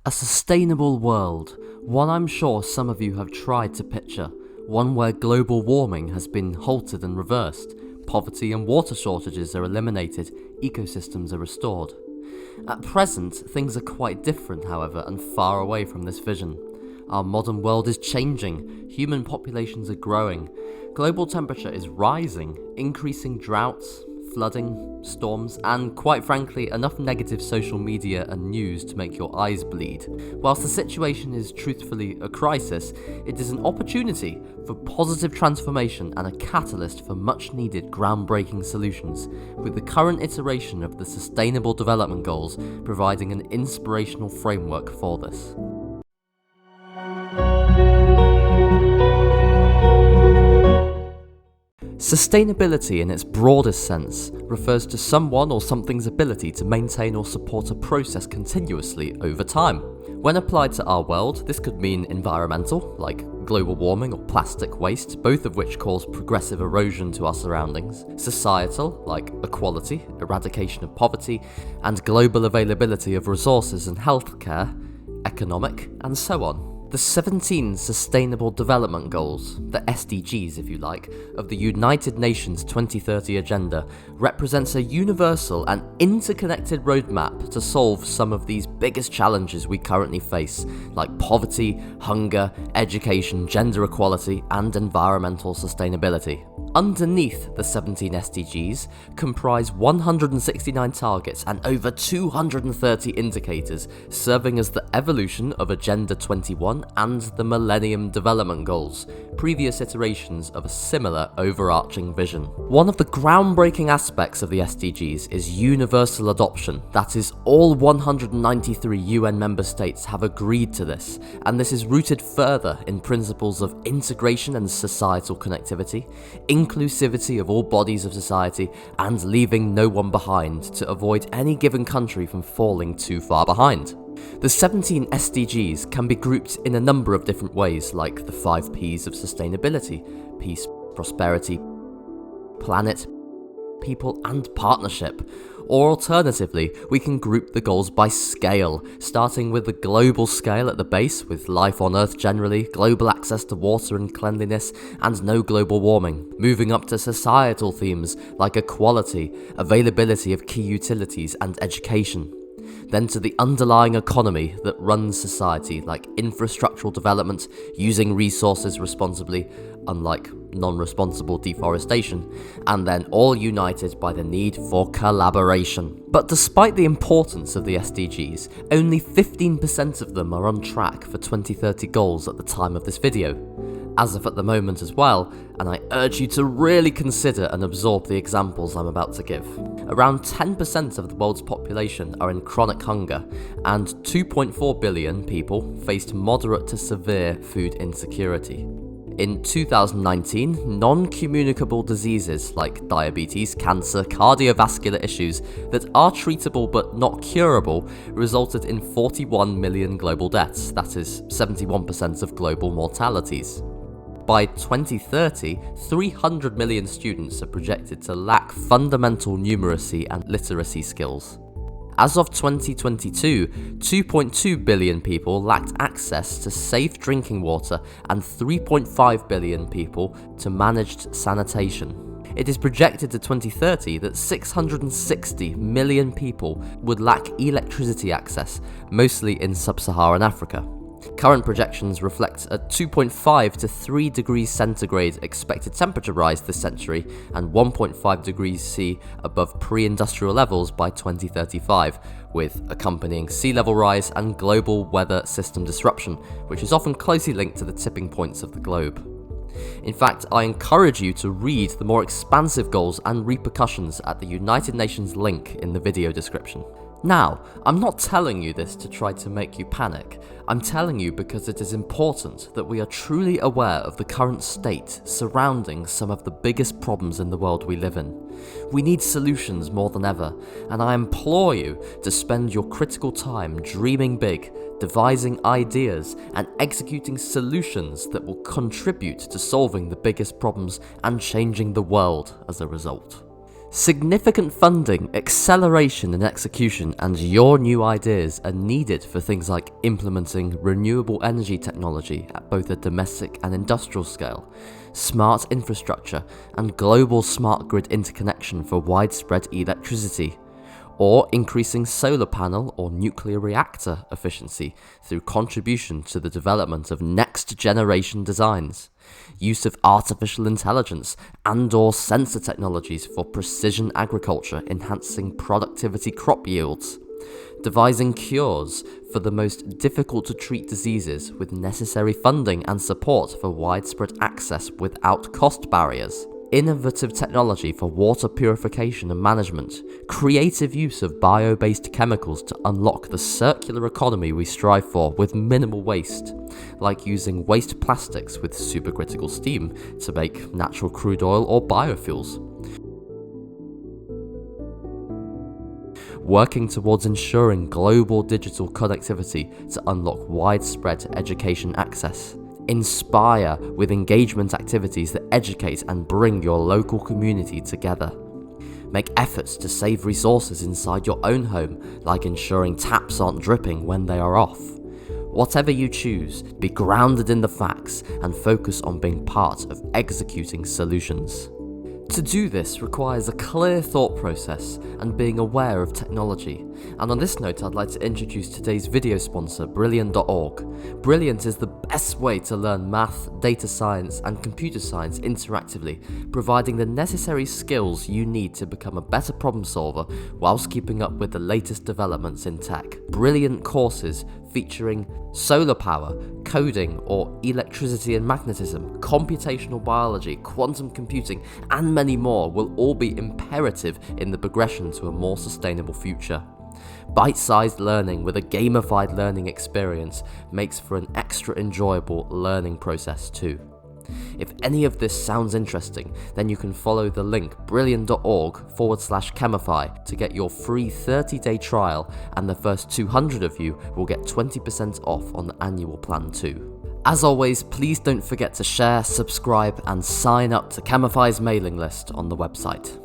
A sustainable world, one I'm sure some of you have tried to picture, one where global warming has been halted and reversed, poverty and water shortages are eliminated, ecosystems are restored. At present, things are quite different, however, and far away from this vision. Our modern world is changing, human populations are growing, global temperature is rising, increasing droughts, flooding, storms, and quite frankly, enough negative social media and news to make your eyes bleed. Whilst the situation is truthfully a crisis, it is an opportunity for positive transformation and a catalyst for much needed groundbreaking solutions, with the current iteration of the Sustainable Development Goals providing an inspirational framework for this. Sustainability in its broadest sense refers to someone or something's ability to maintain or support a process continuously over time. When applied to our world, this could mean environmental, like global warming or plastic waste, both of which cause progressive erosion to our surroundings, societal, like equality, eradication of poverty, and global availability of resources and healthcare, economic, and so on. The 17 Sustainable Development Goals, the SDGs if you like, of the United Nations 2030 Agenda represents a universal and interconnected roadmap to solve some of these biggest challenges we currently face, like poverty, hunger, education, gender equality, and environmental sustainability. Underneath the 17 SDGs comprise 169 targets and over 230 indicators, serving as the evolution of Agenda 21 and the Millennium Development Goals, previous iterations of a similar overarching vision. One of the groundbreaking aspects of the SDGs is universal adoption. That is, all 193 UN member states have agreed to this, and this is rooted further in principles of integration and societal connectivity, inclusivity of all bodies of society, and leaving no one behind to avoid any given country from falling too far behind. The 17 SDGs can be grouped in a number of different ways, like the 5 Ps of sustainability: peace, prosperity, planet, people, and partnership. Or alternatively, we can group the goals by scale, starting with the global scale at the base, with life on Earth generally, global access to water and cleanliness, and no global warming, moving up to societal themes like equality, availability of key utilities, and education. Then to the underlying economy that runs society, like infrastructural development, using resources responsibly, unlike non-responsible deforestation, and then all united by the need for collaboration. But despite the importance of the SDGs, only 15% of them are on track for 2030 goals at the time of this video, as of at the moment as well, and I urge you to really consider and absorb the examples I'm about to give. Around 10% of the world's population are in chronic hunger, and 2.4 billion people faced moderate to severe food insecurity. In 2019, non-communicable diseases like diabetes, cancer, cardiovascular issues that are treatable but not curable resulted in 41 million global deaths, that is 71% of global mortalities. By 2030, 300 million students are projected to lack fundamental numeracy and literacy skills. As of 2022, 2.2 billion people lacked access to safe drinking water and 3.5 billion people to managed sanitation. It is projected to 2030 that 660 million people would lack electricity access, mostly in sub-Saharan Africa. Current projections reflect a 2.5 to 3 degrees centigrade expected temperature rise this century and 1.5 degrees C above pre-industrial levels by 2035, with accompanying sea level rise and global weather system disruption, which is often closely linked to the tipping points of the globe. In fact, I encourage you to read the more expansive goals and repercussions at the United Nations link in the video description. Now, I'm not telling you this to try to make you panic. I'm telling you because it is important that we are truly aware of the current state surrounding some of the biggest problems in the world we live in. We need solutions more than ever, and I implore you to spend your critical time dreaming big, devising ideas, and executing solutions that will contribute to solving the biggest problems and changing the world as a result. Significant funding, acceleration and execution, and your new ideas are needed for things like implementing renewable energy technology at both a domestic and industrial scale, smart infrastructure, and global smart grid interconnection for widespread electricity, or increasing solar panel or nuclear reactor efficiency through contribution to the development of next-generation designs, use of artificial intelligence and/or sensor technologies for precision agriculture enhancing productivity crop yields, devising cures for the most difficult to treat diseases with necessary funding and support for widespread access without cost barriers, innovative technology for water purification and management, creative use of bio-based chemicals to unlock the circular economy we strive for with minimal waste, like using waste plastics with supercritical steam to make natural crude oil or biofuels. Working towards ensuring global digital connectivity to unlock widespread education access. Inspire with engagement activities that educate and bring your local community together. Make efforts to save resources inside your own home, like ensuring taps aren't dripping when they are off. Whatever you choose, be grounded in the facts and focus on being part of executing solutions. To do this requires a clear thought process and being aware of technology. And on this note, I'd like to introduce today's video sponsor, Brilliant.org. Brilliant is the best way to learn math, data science, and computer science interactively, providing the necessary skills you need to become a better problem solver whilst keeping up with the latest developments in tech. Brilliant courses featuring solar power, coding or electricity and magnetism, computational biology, quantum computing, and many more will all be imperative in the progression to a more sustainable future. Bite-sized learning with a gamified learning experience makes for an extra enjoyable learning process too. If any of this sounds interesting, then you can follow the link brilliant.org/Chemify to get your free 30-day trial, and the first 200 of you will get 20% off on the annual plan too. As always, please don't forget to share, subscribe, and sign up to Chemify's mailing list on the website.